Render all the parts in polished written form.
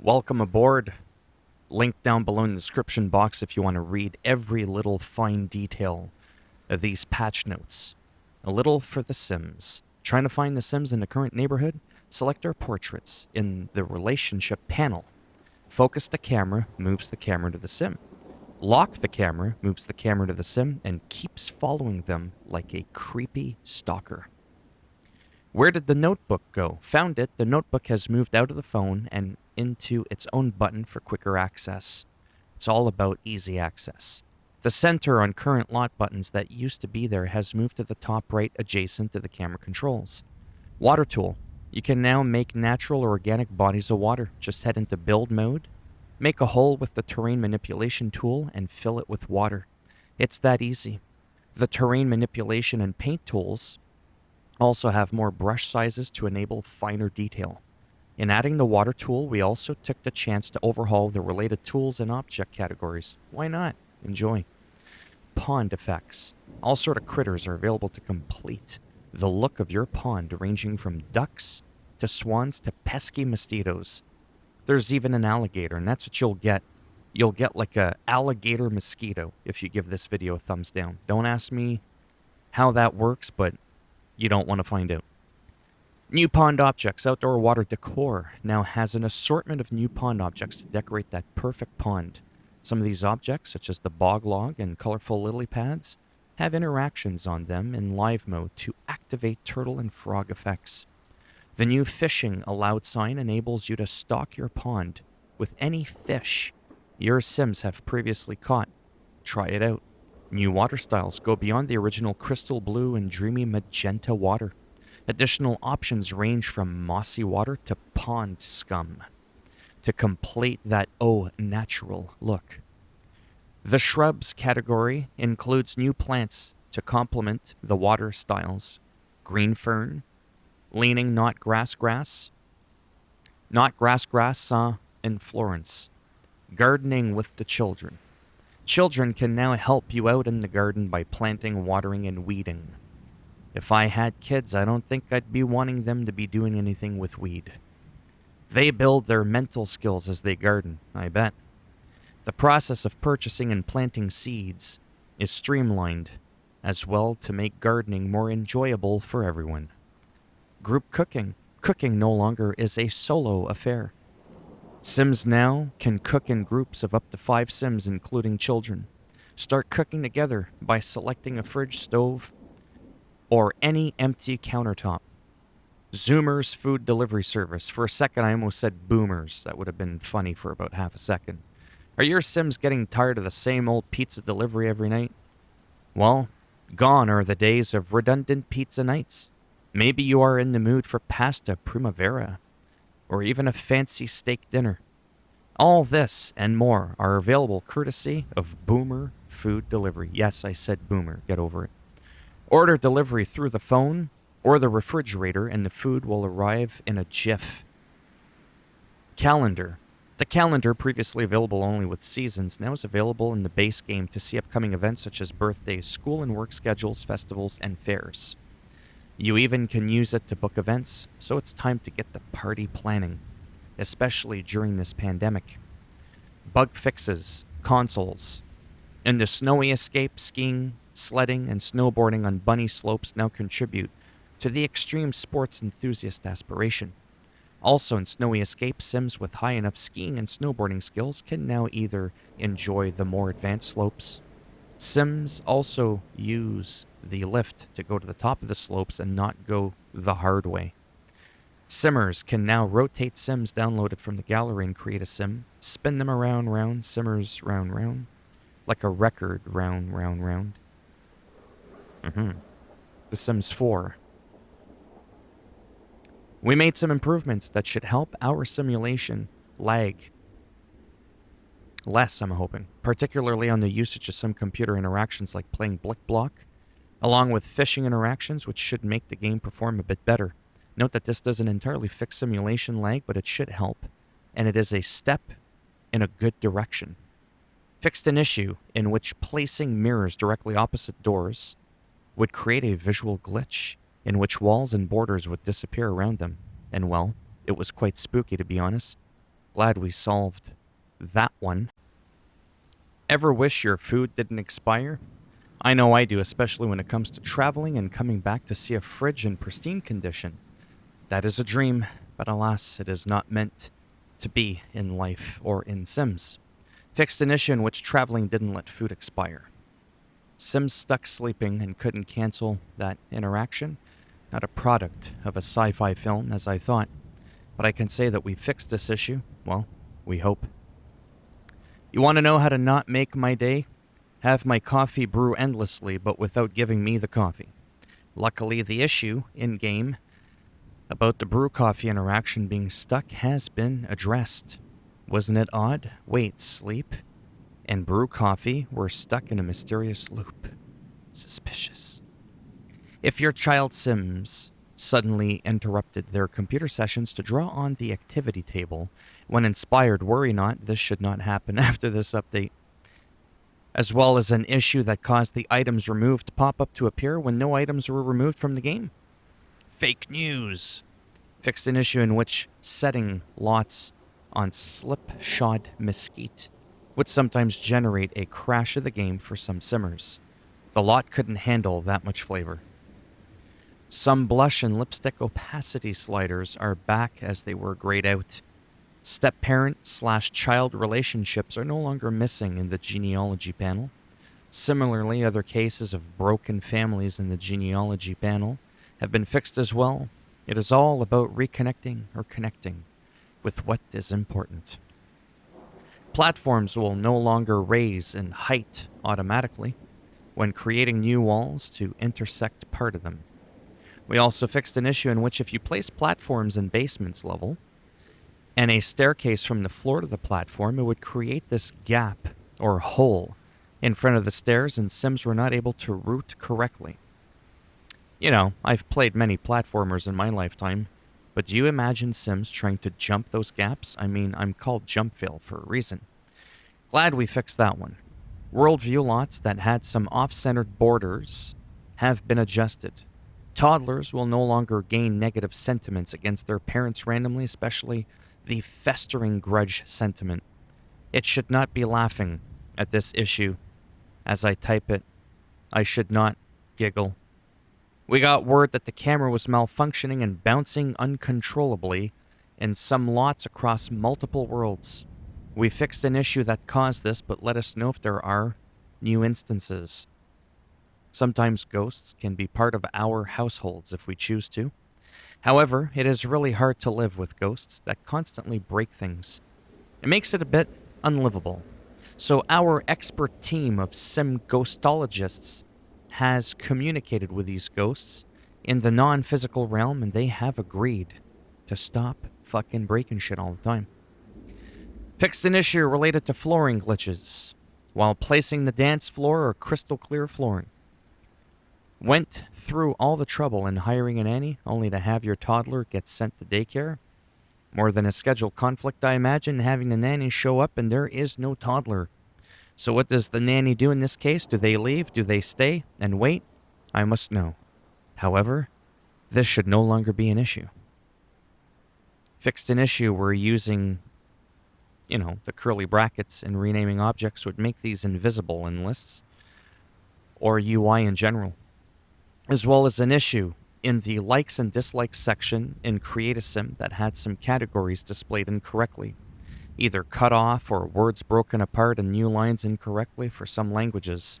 Welcome aboard. Link down below in the description box if you want to read every little fine detail of these patch notes. A little for the Sims. Trying to find the Sims in the current neighborhood? Select their portraits in the relationship panel. Focus the camera, moves the camera to the Sim. Lock the camera, moves the camera to the Sim, and keeps following them like a creepy stalker. Where did the notebook go? Found it. The notebook has moved out of the phone and into its own button for quicker access. It's all about easy access. The center on current lot buttons that used to be there has moved to the top right adjacent to the camera controls. Water tool. You can now make natural or organic bodies of water. Just head into build mode, make a hole with the terrain manipulation tool, and fill it with water. It's that easy. The terrain manipulation and paint tools also have more brush sizes to enable finer detail. In adding the water tool, we also took the chance to overhaul the related tools and object categories. Why not? Enjoy. Pond effects. All sort of critters are available to complete the look of your pond, ranging from ducks to swans to pesky mosquitoes. There's even an alligator, and that's what you'll get. You'll get like a alligator mosquito if you give this video a thumbs down. Don't ask me how that works, but you don't want to find out. New pond objects. Outdoor water decor now has an assortment of new pond objects to decorate that perfect pond. Some of these objects, such as the bog log and colorful lily pads, have interactions on them in live mode to activate turtle and frog effects. The new fishing allowed sign enables you to stock your pond with any fish your Sims have previously caught. Try it out. New water styles go beyond the original crystal blue and dreamy magenta water. Additional options range from mossy water to pond scum to complete that natural look. The shrubs category includes new plants to complement the water styles. Green fern, leaning not grass, in Florence. Gardening with the children. Children can now help you out in the garden by planting, watering, and weeding. If I had kids, I don't think I'd be wanting them to be doing anything with weed. They build their mental skills as they garden, I bet. The process of purchasing and planting seeds is streamlined as well to make gardening more enjoyable for everyone. Group cooking. Cooking no longer is a solo affair. Sims now can cook in groups of up to 5 Sims, including children. Start cooking together by selecting a fridge, stove, or any empty countertop. Zoomer's food delivery service. For a second, I almost said boomers. That would have been funny for about half a second. Are your Sims getting tired of the same old pizza delivery every night? Well, gone are the days of redundant pizza nights. Maybe you are in the mood for pasta primavera, or even a fancy steak dinner. All this and more are available courtesy of Boomer Food Delivery. Yes, I said Boomer. Get over it. Order delivery through the phone or the refrigerator, and the food will arrive in a jiff. Calendar. The calendar, previously available only with seasons, now is available in the base game to see upcoming events such as birthdays, school and work schedules, festivals, and fairs. You even can use it to book events, so it's time to get the party planning, especially during this pandemic. Bug fixes, consoles. In the Snowy Escape, skiing, sledding, and snowboarding on bunny slopes now contribute to the extreme sports enthusiast aspiration. Also in Snowy Escape, Sims with high enough skiing and snowboarding skills can now either enjoy the more advanced slopes. Sims also use the lift to go to the top of the slopes and not go the hard way. Simmers can now rotate Sims downloaded from the gallery and create a Sim, spin them around, round, Simmers round, round, like a record, round, round, round. The Sims 4. We made some improvements that should help our simulation lag less, I'm hoping, particularly on the usage of some computer interactions like playing Blick Block, along with fishing interactions, which should make the game perform a bit better. Note that this doesn't entirely fix simulation lag, but it should help, and it is a step in a good direction. Fixed an issue in which placing mirrors directly opposite doors would create a visual glitch in which walls and borders would disappear around them, and well, it was quite spooky to be honest. Glad we solved that one. Ever wish your food didn't expire? I know I do, especially when it comes to traveling and coming back to see a fridge in pristine condition. That is a dream, but alas, it is not meant to be in life or in Sims. Fixed an issue in which traveling didn't let food expire. Sims stuck sleeping and couldn't cancel that interaction. Not a product of a sci-fi film, as I thought. But I can say that we fixed this issue. Well, we hope. You want to know how to not make my day? Have my coffee brew endlessly, but without giving me the coffee. Luckily, the issue in-game about the brew coffee interaction being stuck has been addressed. Wasn't it odd? Wait, sleep and brew coffee were stuck in a mysterious loop. Suspicious. If your child Sims suddenly interrupted their computer sessions to draw on the activity table when inspired, worry not, this should not happen after this update. As well as an issue that caused the items removed pop-up to appear when no items were removed from the game. Fake news. Fixed an issue in which setting lots on slipshod mesquite would sometimes generate a crash of the game for some simmers. The lot couldn't handle that much flavor. Some blush and lipstick opacity sliders are back as they were grayed out. Step-parent/child relationships are no longer missing in the genealogy panel. Similarly, other cases of broken families in the genealogy panel have been fixed as well. It is all about reconnecting or connecting with what is important. Platforms will no longer raise in height automatically when creating new walls to intersect part of them. We also fixed an issue in which if you place platforms in basements level and a staircase from the floor to the platform, it would create this gap or hole in front of the stairs, and Sims were not able to route correctly. You know, I've played many platformers in my lifetime, but do you imagine Sims trying to jump those gaps? I mean, I'm called Jump Fail for a reason. Glad we fixed that one. Worldview lots that had some off-centered borders have been adjusted. Toddlers will no longer gain negative sentiments against their parents randomly, especially the festering grudge sentiment. It should not be laughing at this issue as I type it. I should not giggle. We got word that the camera was malfunctioning and bouncing uncontrollably in some lots across multiple worlds. We fixed an issue that caused this, but let us know if there are new instances. Sometimes ghosts can be part of our households if we choose to. However, it is really hard to live with ghosts that constantly break things. It makes it a bit unlivable. So our expert team of sim ghostologists has communicated with these ghosts in the non-physical realm, and they have agreed to stop fucking breaking shit all the time. Fixed an issue related to flooring glitches while placing the dance floor or crystal clear flooring. Went through all the trouble in hiring a nanny only to have your toddler get sent to daycare. More than a scheduled conflict, I imagine, having the nanny show up and there is no toddler. So what does the nanny do in this case? Do they leave? Do they stay and wait? I must know. However, this should no longer be an issue. Fixed an issue where using, the curly brackets and renaming objects would make these invisible in lists or UI in general. As well as an issue in the likes and dislikes section in Create a Sim that had some categories displayed incorrectly, either cut off or words broken apart and new lines incorrectly for some languages.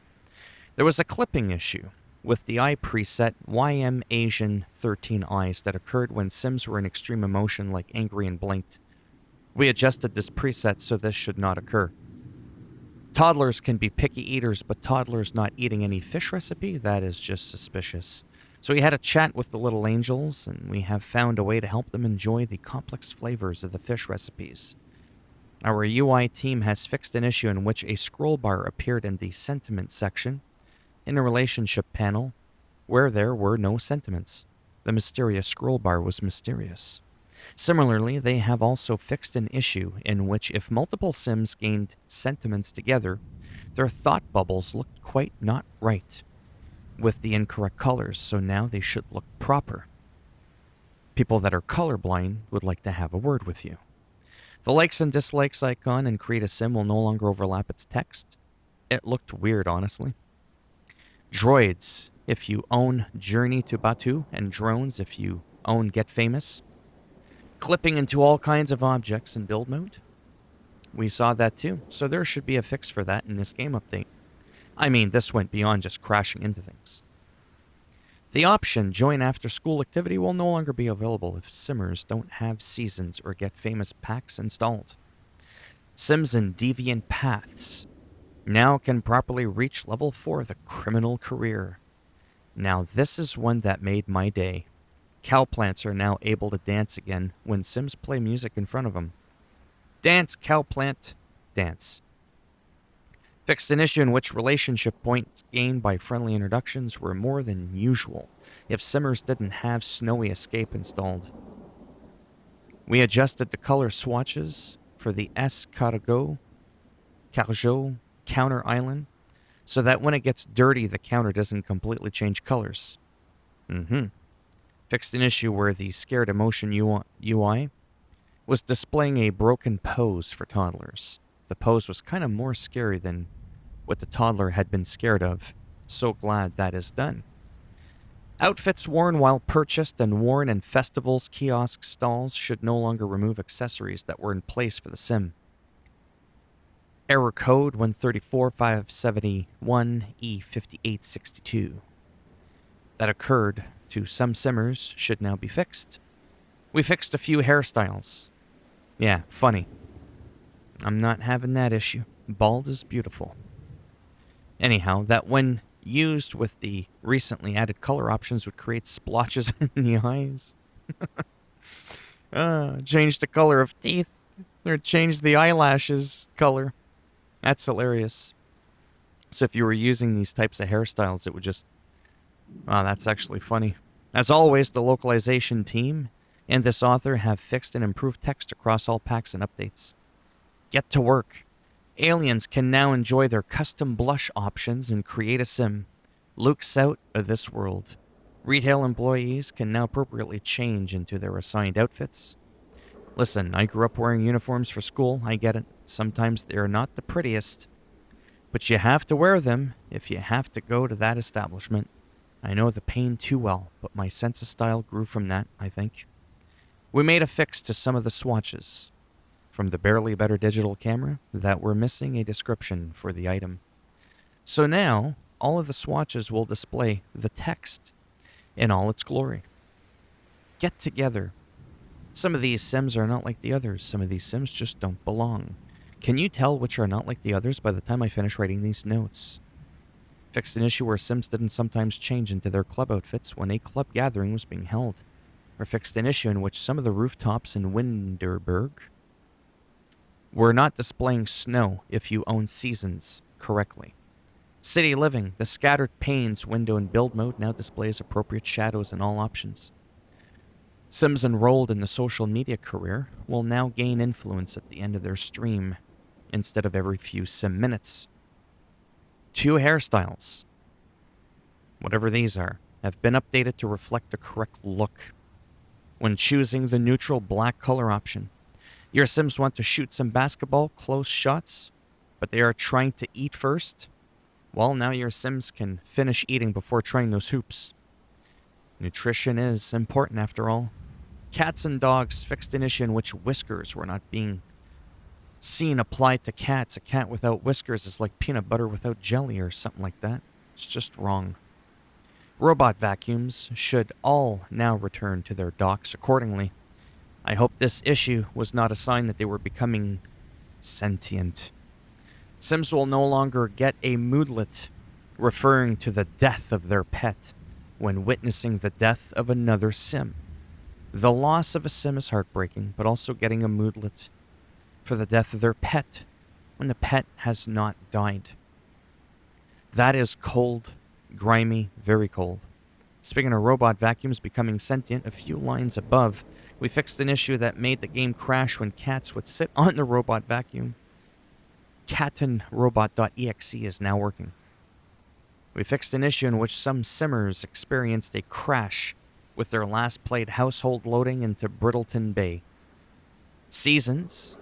There was a clipping issue with the eye preset YM Asian 13 eyes that occurred when Sims were in extreme emotion like angry and blinked. We adjusted this preset so this should not occur. Toddlers can be picky eaters, but toddlers not eating any fish recipe, that is just suspicious. So we had a chat with the little angels, and we have found a way to help them enjoy the complex flavors of the fish recipes. Our UI team has fixed an issue in which a scroll bar appeared in the sentiment section in a relationship panel where there were no sentiments. The mysterious scroll bar was mysterious. Similarly, they have also fixed an issue in which if multiple Sims gained sentiments together, their thought bubbles looked quite not right with the incorrect colors, so now they should look proper. People that are colorblind would like to have a word with you. The likes and dislikes icon in Create a Sim will no longer overlap its text. It looked weird, honestly. Droids, if you own Journey to Batuu, and drones, if you own Get Famous. Clipping into all kinds of objects in build mode. We saw that too, so there should be a fix for that in this game update. I mean, this went beyond just crashing into things. The option Join After School Activity will no longer be available if Simmers don't have Seasons or Get Famous packs installed. Sims and Deviant Paths now can properly reach level 4, the Criminal Career. Now this is one that made my day. Cowplants are now able to dance again when Sims play music in front of them. Dance, cowplant, dance. Fixed an issue in which relationship points gained by friendly introductions were more than usual if Simmers didn't have Snowy Escape installed. We adjusted the color swatches for the Cargo counter island so that when it gets dirty, the counter doesn't completely change colors. Fixed an issue where the Scared Emotion UI was displaying a broken pose for toddlers. The pose was kind of more scary than what the toddler had been scared of. So glad that is done. Outfits worn while purchased and worn in festivals, kiosk stalls should no longer remove accessories that were in place for the sim. Error code 134.571E5862. That occurred to some simmers should now be fixed. We fixed a few hairstyles. Yeah, funny. I'm not having that issue. Bald is beautiful. Anyhow, that when used with the recently added color options would create splotches in the eyes. Change the color of teeth. Or change the eyelashes color. That's hilarious. So if you were using these types of hairstyles, it would just... that's actually funny. As always, the localization team and this author have fixed and improved text across all packs and updates. Get to work. Aliens can now enjoy their custom blush options and Create a Sim. Luke's out of this world. Retail employees can now appropriately change into their assigned outfits. Listen, I grew up wearing uniforms for school, I get it. Sometimes they're not the prettiest. But you have to wear them if you have to go to that establishment. I know the pain too well, but my sense of style grew from that, I think. We made a fix to some of the swatches from the Barely Better digital camera that were missing a description for the item. So now, all of the swatches will display the text in all its glory. Get together. Some of these sims are not like the others. Some of these sims just don't belong. Can you tell which are not like the others by the time I finish writing these notes? Fixed an issue where sims didn't sometimes change into their club outfits when a club gathering was being held. Or fixed an issue in which some of the rooftops in Winterberg were not displaying snow if you own Seasons correctly. City Living, the scattered panes window in build mode now displays appropriate shadows in all options. Sims enrolled in the social media career will now gain influence at the end of their stream instead of every few sim minutes. 2 hairstyles, whatever these are, have been updated to reflect the correct look. When choosing the neutral black color option, your sims want to shoot some basketball close shots, but they are trying to eat first. Well, now your sims can finish eating before trying those hoops. Nutrition is important after all. Cats and dogs fixed an issue in which whiskers were not being seen applied to cats. A cat without whiskers is like peanut butter without jelly or something like that. It's just wrong. Robot vacuums should all now return to their docks accordingly. I hope this issue was not a sign that they were becoming sentient. Sims will no longer get a moodlet referring to the death of their pet when witnessing the death of another sim. The loss of a sim is heartbreaking, but also getting a moodlet for the death of their pet when the pet has not died. That is cold, grimy, very cold. Speaking of robot vacuums becoming sentient, a few lines above, we fixed an issue that made the game crash when cats would sit on the robot vacuum. Cattenrobot.exe is now working. We fixed an issue in which some simmers experienced a crash with their last played household loading into Brittleton Bay. Seasons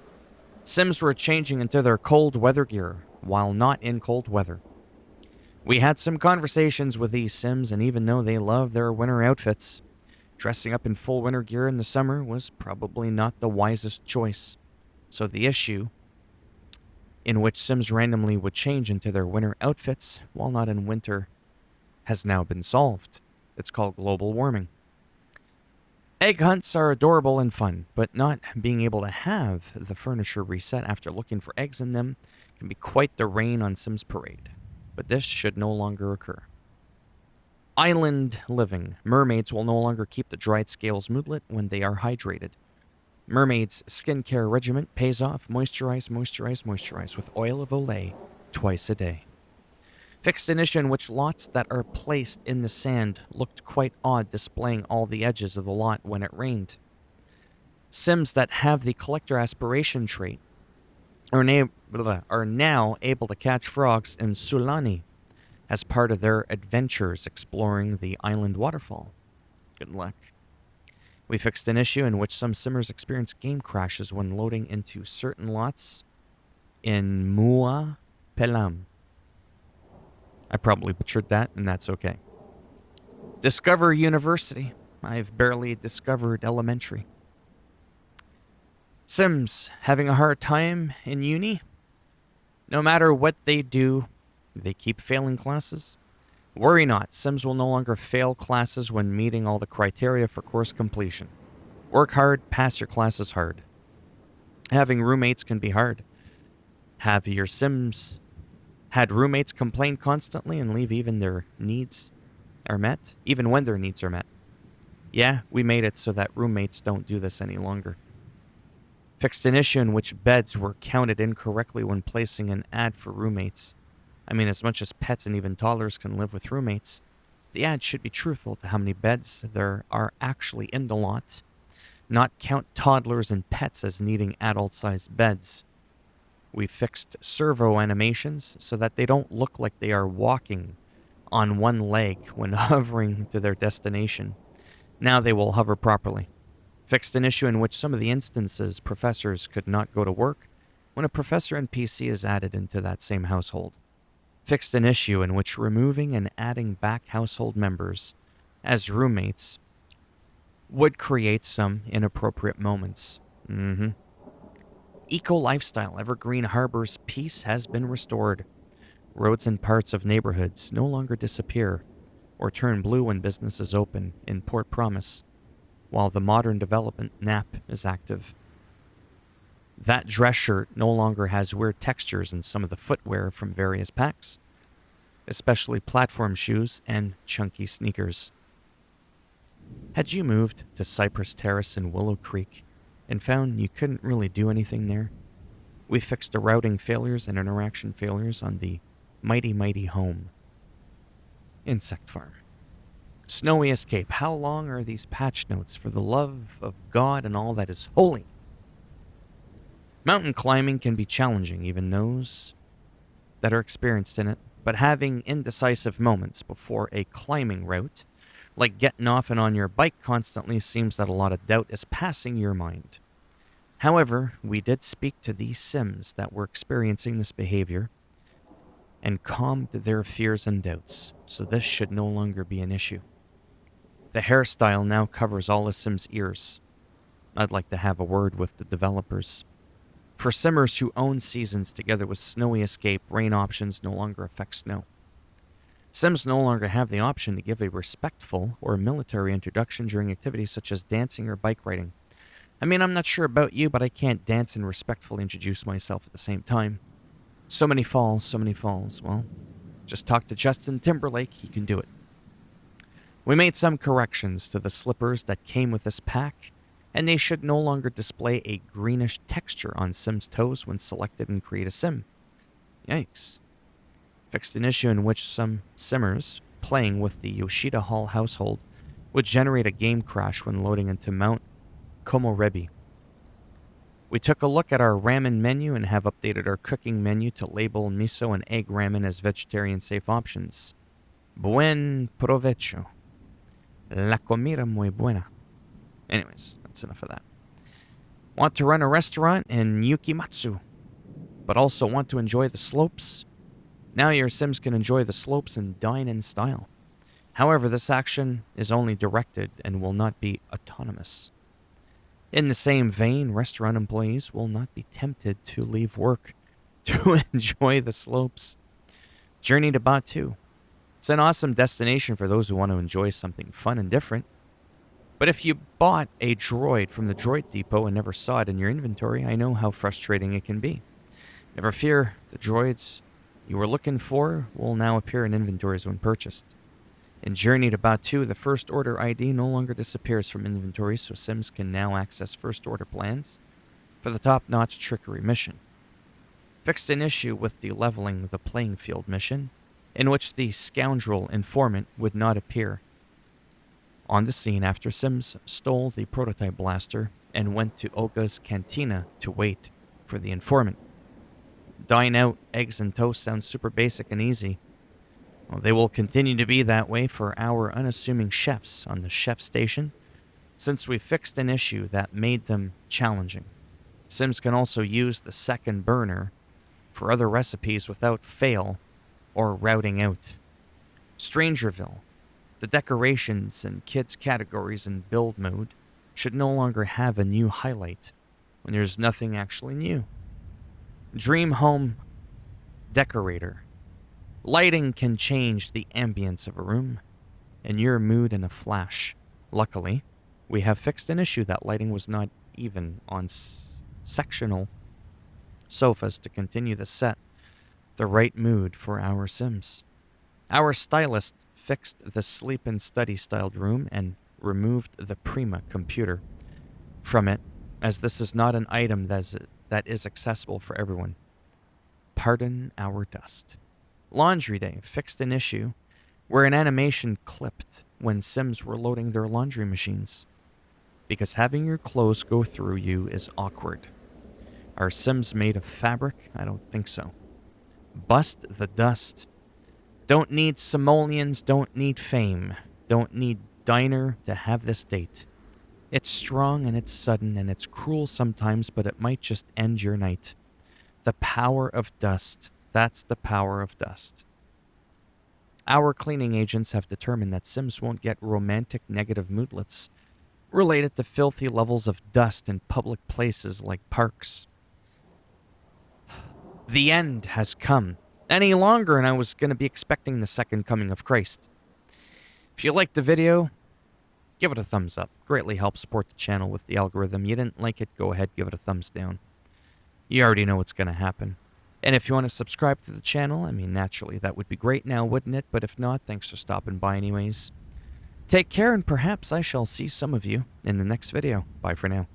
Sims were changing into their cold weather gear while not in cold weather. We had some conversations with these Sims, and even though they love their winter outfits, dressing up in full winter gear in the summer was probably not the wisest choice. So the issue in which Sims randomly would change into their winter outfits while not in winter has now been solved. It's called global warming. Egg hunts are adorable and fun, but not being able to have the furniture reset after looking for eggs in them can be quite the rain on Sims Parade. But this should no longer occur. Island living. Mermaids will no longer keep the dried scales moodlet when they are hydrated. Mermaid's skincare regimen pays off. Moisturize, moisturize, moisturize with oil of Olay twice a day. Fixed an issue in which lots that are placed in the sand looked quite odd, displaying all the edges of the lot when it rained. Sims that have the collector aspiration trait are now able to catch frogs in Sulani as part of their adventures exploring the island waterfall. Good luck. We fixed an issue in which some Simmers experience game crashes when loading into certain lots in Mua Pelam. I probably butchered that, and that's okay. Discover University. I've barely discovered elementary. Sims having a hard time in uni? No matter what they do, they keep failing classes. Worry not, Sims will no longer fail classes when meeting all the criteria for course completion. Work hard, pass your classes hard. Having roommates can be hard. Have your Sims had roommates complain constantly and leave even their needs are met? Even when their needs are met. Yeah, we made it so that roommates don't do this any longer. Fixed an issue in which beds were counted incorrectly when placing an ad for roommates. I mean, as much as pets and even toddlers can live with roommates, the ad should be truthful to how many beds there are actually in the lot, not count toddlers and pets as needing adult-sized beds. We fixed servo animations so that they don't look like they are walking on one leg when hovering to their destination. Now they will hover properly. Fixed an issue in which some of the instances professors could not go to work when a professor NPC is added into that same household. Fixed an issue in which removing and adding back household members as roommates would create some inappropriate moments. Eco lifestyle. Evergreen Harbor's peace has been restored. Roads and parts of neighborhoods no longer disappear or turn blue when businesses open in Port Promise, while the modern development NAP is active. That dress shirt no longer has weird textures in some of the footwear from various packs, especially platform shoes and chunky sneakers. Had you moved to Cypress Terrace in Willow Creek and found you couldn't really do anything there? We fixed the routing failures and interaction failures on the mighty home. Insect Farm. Snowy Escape. How long are these patch notes? For the love of God and all that is holy. Mountain climbing can be challenging, even those that are experienced in it, but having indecisive moments before a climbing route, like getting off and on your bike constantly, seems that a lot of doubt is passing your mind. However, we did speak to these Sims that were experiencing this behavior and calmed their fears and doubts, so this should no longer be an issue. The hairstyle now covers all the Sims' ears. I'd like to have a word with the developers. For Simmers who own seasons together with Snowy Escape, rain options no longer affect snow. Sims no longer have the option to give a respectful or military introduction during activities such as dancing or bike riding. I mean, I'm not sure about you, but I can't dance and respectfully introduce myself at the same time. So many falls, so many falls. Well, just talk to Justin Timberlake, he can do it. We made some corrections to the slippers that came with this pack, and they should no longer display a greenish texture on Sim's toes when selected and create a Sim. Yikes. Fixed an issue in which some Simmers playing with the Yoshida Hall household would generate a game crash when loading into Mount Komorebi. We took a look at our ramen menu and have updated our cooking menu to label miso and egg ramen as vegetarian safe options. Buen provecho. La comida muy buena. Anyways, that's enough of that. Want to run a restaurant in Yukimatsu, but also want to enjoy the slopes? Now your Sims can enjoy the slopes and dine in style. However, this action is only directed and will not be autonomous. In the same vein, restaurant employees will not be tempted to leave work to enjoy the slopes. Journey to Batu. It's an awesome destination for those who want to enjoy something fun and different. But if you bought a droid from the droid depot and never saw it in your inventory, I know how frustrating it can be. Never fear, the droids you were looking for will now appear in inventories when purchased. In Journey to Batu, the First Order ID no longer disappears from inventory, so Sims can now access First Order plans for the top-notch trickery mission. Fixed an issue with the leveling the playing field mission, in which the scoundrel informant would not appear on the scene after Sims stole the prototype blaster and went to Olga's cantina to wait for the informant. Dine out, eggs and toast sounds super basic and easy. Well, they will continue to be that way for our unassuming chefs on the chef station, since we fixed an issue that made them challenging. Sims can also use the second burner for other recipes without fail or routing out. Strangerville. The decorations and kids categories in build mode should no longer have a new highlight when there's nothing actually new. Dream Home Decorator. Lighting can change the ambience of a room and your mood in a flash. Luckily, we have fixed an issue that lighting was not even on sectional sofas to continue the set the right mood for our Sims. Our stylist fixed the sleep and study styled room and removed the Prima computer from it, as this is not an item that is accessible for everyone. Pardon our dust. Laundry Day fixed an issue where an animation clipped when Sims were loading their laundry machines, because having your clothes go through you is awkward. Are Sims made of fabric? I don't think so. Bust the dust. Don't need simoleons, don't need fame, don't need diner to have this date. It's strong and it's sudden and it's cruel sometimes, but it might just end your night. The power of dust. That's the power of dust. Our cleaning agents have determined that Sims won't get romantic negative moodlets related to filthy levels of dust in public places like parks. The end has come. Any longer, and I was going to be expecting the second coming of Christ. If you liked the video, give it a thumbs up. Greatly helps support the channel with the algorithm. You didn't like it, go ahead, give it a thumbs down. You already know what's going to happen. And if you want to subscribe to the channel, I mean, naturally, that would be great now, wouldn't it? But if not, thanks for stopping by anyways. Take care, and perhaps I shall see some of you in the next video. Bye for now.